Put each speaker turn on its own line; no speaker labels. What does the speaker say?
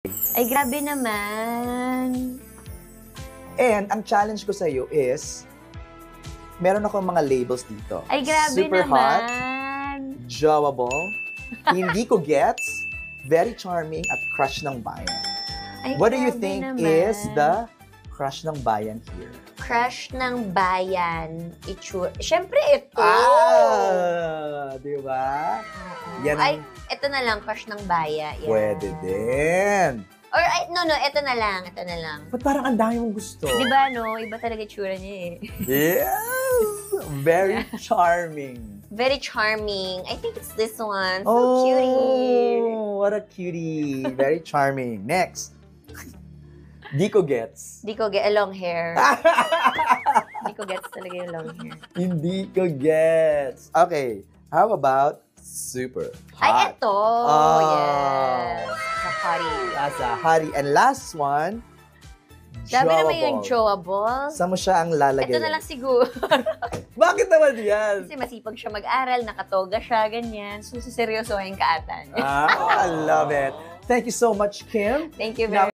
Ay, grabe naman.
And ang challenge ko sa'yo is, meron akong mga labels dito.
Ay, grabe
Super
naman.
hot, jawable, hindi ko gets, very charming, at crush ng bayan.
Ay,
What do you
grabe
think
naman.
is the crush ng bayan here?
Crush ng bayan. Siyempre ito.
Di ba? Yan ang
Ay, ito na lang, crush ng bayan. Yan.
pwede din.
Or, no, ito na lang, ito na lang.
Ba't parang ang dami mong gusto?
Di ba, no? Iba talaga itsura niya eh.
Yes! Very charming.
Very charming. I think it's this one. So cutie.
What a cutie. Very charming. Next. Di ko gets.
Di ko get long hair. Di ko gets talaga yung long hair.
Hindi ko gets. Okay. How about super hot?
Ay, ito.
Ah.
Yes. Sa party.
That's a hottie. And last one,
Sabi naman yung
jawable.
jawable.
Saan mo siya ang lalagay?
Ito na lang siguro.
Bakit naman yan?
Kasi masipag siya mag-aral, nakatoga siya, ganyan. So, seryosohin ka ata niya.
I love it. Thank you so much, Kim.
Thank you
Now,
very